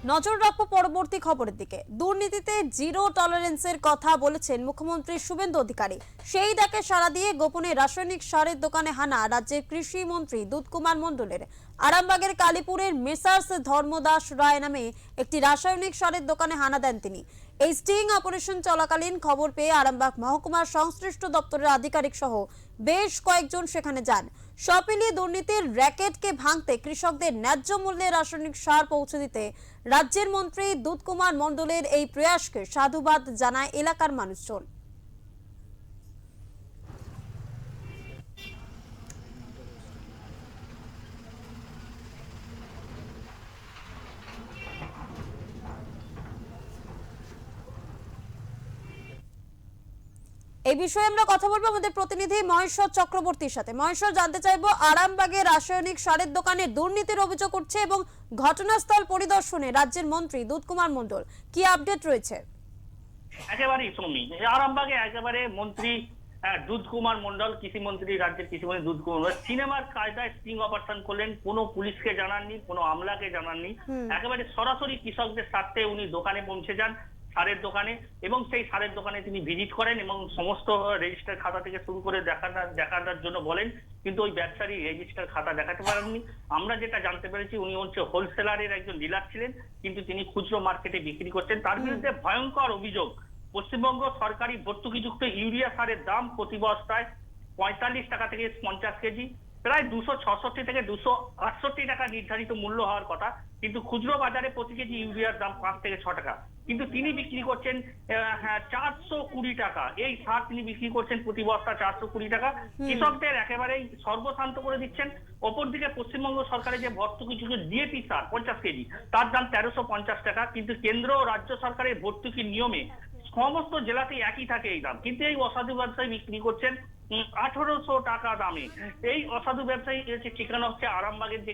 নজর রাখবো পরবর্তী খবরের দিকে। দুর্নীতিতে জিরো টলারেন্সের কথা বলেছেন মুখ্যমন্ত্রী শুভেন্দু অধিকারী। সেই ডাকে সাড়া দিয়ে গোপনে রাসায়নিক সারের দোকানে হানা রাজ্যের কৃষি মন্ত্রী দুধকুমার মণ্ডলের। আরামবাগের কালীপুরের মেসার্স ধর্মদাস রায় নামে একটি রাসায়নিক সারের দোকানে হানা দেন তিনি। এই স্টিং অপারেশন চলাকালীন খবর পেয়ে আরামবাগ মহকুমার সংশ্লিষ্ট দপ্তরের আধিকারিক সহ বেশ কয়েকজন সেখানে যান। সব মিলিয়ে দুর্নীতির র্যাকেটকে ভাঙতে, কৃষকদের ন্যায্য মূল্যে রাসায়নিক সার পৌঁছে দিতে রাজ্যের মন্ত্রী দুধকুমার মণ্ডলের এই প্রয়াসকে সাধুবাদ জানায় এলাকার মানুষজন। এই বিষয়ে আমরা কথা বলবো আমাদের প্রতিনিধি মহেশ্বর চক্রবর্তীর সাথে। মহেশ্বর, জানতে চাইবো, আরামবাগে রাসায়নিক সারের দোকানে দুর্নীতির অভিযোগ উঠছে এবং ঘটনাস্থল পরিদর্শনে রাজ্যের মন্ত্রী দুধকুমার মণ্ডল, কি আপডেট রয়েছে? একেবারেই সৌমি, আরামবাগে একেবারে মন্ত্রী দুধকুমার মণ্ডল, কৃষিমন্ত্রী, রাজ্যের কৃষিমন্ত্রী দুধকুমার মণ্ডল সিনেমার কায়দায় স্টিং অপারেশন করলেন। কোনো পুলিশকে জানাননি, কোনো আমলাকে জানাননি, একেবারে সরাসরি কৃষকদের স্বার্থে উনি দোকানে পৌঁছে যান, সারের দোকানে, এবং সেই সারের দোকানে তিনি ভিজিট করেন এবং সমস্ত রেজিস্টার খাতা থেকে শুরু করে দেখানোর জন্য বলেন, কিন্তু ওই ব্যবসায়ী রেজিস্টার খাতা দেখাতে পারেননি। আমরা যেটা জানতে পেরেছি, উনি হচ্ছে হোলসেলারের একজন ডিলার ছিলেন, কিন্তু তিনি খুচরো মার্কেটে বিক্রি করছেন। তার বিরুদ্ধে ভয়ঙ্কর অভিযোগ, পশ্চিমবঙ্গ সরকারি ভর্তুকিযুক্ত ইউরিয়া সারের দাম প্রতি বস্তায় 45 টাকা থেকে 50 কেজি, প্রায় 266 থেকে 268 টাকা নির্ধারিত মূল্য হওয়ার কথা, কিন্তু খুচরো বাজারে প্রতি কেজি ইউরিয়ার দাম 5 থেকে 6 টাকা, কিন্তু তিনি বিক্রি করছেন 420 টাকা। এই সার তিনি বিক্রি করছেন প্রতি বস্তা 420 টাকা। কৃষকদের একেবারেই সর্বশান্ত করে দিচ্ছেন। অপরদিকে পশ্চিমবঙ্গ সরকারের যে ভর্তুকিযুক্ত ডিএপি সার 50 কেজি, তার দাম 1350 টাকা, কিন্তু কেন্দ্র ও রাজ্য সরকারের ভর্তুকির নিয়মে সমস্ত জেলাতেই একই থাকে এই দাম, কিন্তু এই অসাধু ব্যবসায়ী বিক্রি করছেন 1800 টাকা দামে। এই অসাধু ব্যবসায়ী ঠিকানা হচ্ছে আরামবাগের যে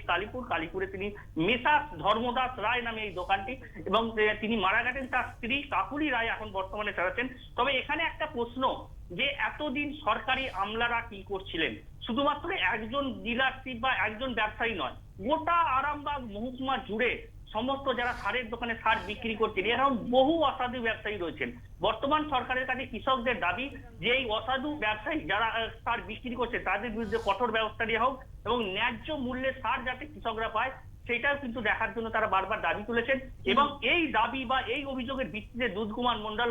কালীপুরে তিনি মেসার্স ধর্মদাস রায় নামে এই দোকানটি, এবং তিনি মারা গেছেন। তার স্ত্রী কাকুলি রায় এখন বর্তমানে চালাচ্ছেন। তবে এখানে একটা প্রশ্ন, যে এতদিন সরকারি আমলারা কি করছিলেন? শুধুমাত্র একজন ডিলারশিপ বা একজন ব্যবসায়ী নয়, গোটা আরামবাগ মহকুমা জুড়ে সমস্ত যারা সারের দোকানে সার বিক্রি করছেন, এরকম বহু অসাধু ব্যবসায়ী রয়েছেন। বর্তমান সরকারের কাছে কৃষকদের দাবি যে এই অসাধু ব্যবসায়ী যারা সার বিক্রি করছে তাদের বিরুদ্ধে কঠোর ব্যবস্থা নেওয়া হোক, এবং ন্যায্য মূল্যে সার যাতে কৃষকরা পায় সেটাও কিন্তু দেখার জন্য তারা বারবার দাবি তুলেছেন। এবং এই দাবি বা এই অভিযোগের ভিত্তিতে দুধকুমার মণ্ডল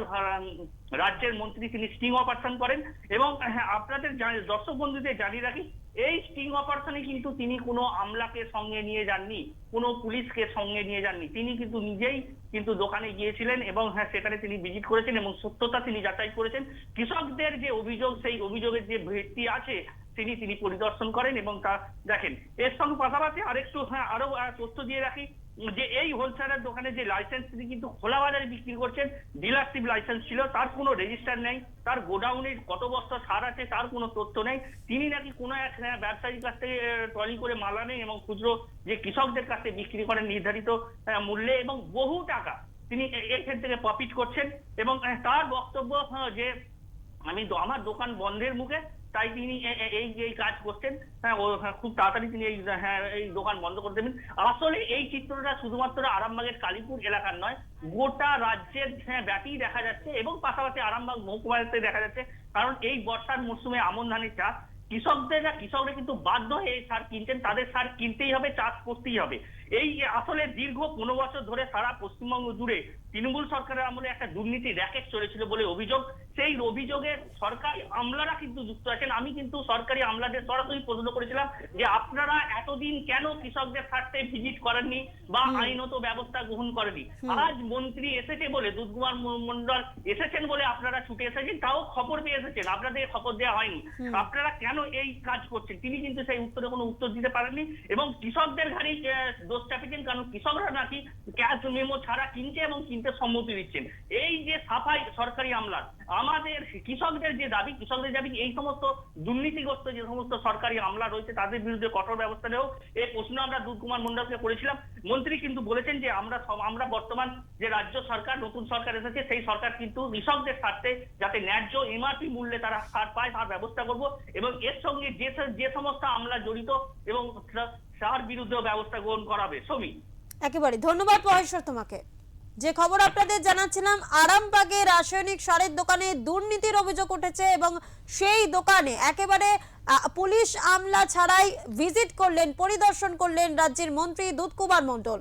রাজ্যের মন্ত্রী তিনি স্টিং অপারেশন করেন। এবং আপনাদের দর্শক বন্ধুদের জানিয়ে রাখি, এই স্টিং অপারেশনে কিন্তু তিনি কোনো আমলাকে সঙ্গে নিয়ে যাননি, কোনো পুলিশকে সঙ্গে নিয়ে যাননি, তিনি কিন্তু নিজেই কিন্তু দোকানে গিয়েছিলেন এবং সেখানে তিনি ভিজিট করেছেন এবং সত্যতা তিনি যাচাই করেছেন। কৃষকদের যে অভিযোগ, সেই অভিযোগের যে ভিত্তি আছে তিনি পরিদর্শন করেন এবং তা দেখেন। এর সঙ্গে পাশাপাশি আরেকটু আরো তথ্য দিয়ে রাখি, যে এই হোলসেলার দোকানে যে লাইসেন্স তিনি কিন্তু খোলা বাজারে বিক্রি করছেন, ডিলারশিপ লাইসেন্স ছিল, তার কোনো রেজিস্টার নেই, তার গোডাউনে কত বস্তা সার আছে তার কোনো তথ্য নেই। তিনি নাকি কোনো এক ব্যবসায়ীর কাছ থেকে ট্রলি করে মাল আনেন এবং খুচরো যে কৃষকদের কাছে বিক্রি করেন নির্ধারিত মূল্যে, এবং বহু টাকা তিনি এখান থেকে প্রফিট করছেন। এবং তার বক্তব্য যে আমি আমার দোকান বন্ধের মুখে, তাই তিনি এই কাজ করছেন। খুব তাড়াতাড়ি তিনি এই দোকান বন্ধ করে দেবেন। আসলে এই চিত্রটা শুধুমাত্র আরামবাগের কালীপুর এলাকার নয়, গোটা রাজ্যের ব্যাপী দেখা যাচ্ছে, এবং পাশাপাশি আরামবাগ মহকুমাতে দেখা যাচ্ছে। কারণ এই বর্ষার মরশুমে আমন ধানের চাষ, কৃষকরা কিন্তু বাধ্য হয়ে সার কিনছেন, তাদের সার কিনতেই হবে, চাষ করতেই হবে। এই আসলে দীর্ঘ 15 বছর ধরে সারা পশ্চিমবঙ্গ জুড়ে তৃণমূল সরকারের আমলে একটা দুর্নীতি র্যাকেট চলেছিল বলে অভিযোগ। সেই অভিযোগে সরকারি আমলারা কিন্তু যুক্ত আছেন। আমি কিন্তু সরকারি আমলাদের সরাসরি প্রশ্ন করেছিলাম যে আপনারা এতদিন কেন কৃষকদের স্বার্থে ভিজিট করেননি বা আইনত ব্যবস্থা গ্রহণ করেনি? আজ মন্ত্রী এসেছে বলে, দুধকুমার মণ্ডল এসেছেন বলে আপনারা ছুটে এসেছেন, তাও খবর পেয়ে এসেছেন, আপনাদের খবর দেওয়া হয়নি। আপনারা কেন এই কাজ করছেন? তিনি কিন্তু সেই উত্তরে কোনো উত্তর দিতে পারেননি, এবং কৃষকদের ঘাড়ে দোষ চাপিয়েছেন, কারণ কৃষকরা নাকি ক্যাশ মেমো ছাড়া কিনছে এবং কিনতে সম্মতি দিচ্ছেন। এই যে সাফাই সরকারি আমলার, আমাদের কৃষকদের যে দাবি, এই সমস্ত দুর্নীতিগ্রস্ত যে সমস্ত সরকারি আমলা রয়েছে তাদের বিরুদ্ধে কঠোর ব্যবস্থা নেওয়া। এই প্রশ্ন আমরা দুধকুমার মণ্ডলকে করেছিলাম। মন্ত্রী কিন্তু বলেছেন যে আমরা বর্তমান যে রাজ্য সরকার, নতুন সরকার এসেছে, সেই সরকার কিন্তু কৃষকদের স্বার্থে যাতে ন্যায্য এমআরপি মূল্যে তারা সার পায় তার ব্যবস্থা করব, এবং এর সঙ্গে যে সমস্ত আমলা জড়িত এবং তার বিরুদ্ধেও ব্যবস্থা গ্রহণ করাবে। সবই একেবারে ধন্যবাদ মহেশ্বর তোমাকে। যে খবর আপনাদের জানাচ্ছিলাম, আরামবাগে রাসায়নিক সারের দোকানে দুর্নীতির অভিযোগ উঠেছে এবং সেই দোকানে একেবারে পুলিশ আমলা ছাড়াই ভিজিট করলেন, পরিদর্শন করলেন রাজ্যের মন্ত্রী দুধকুমার মণ্ডল।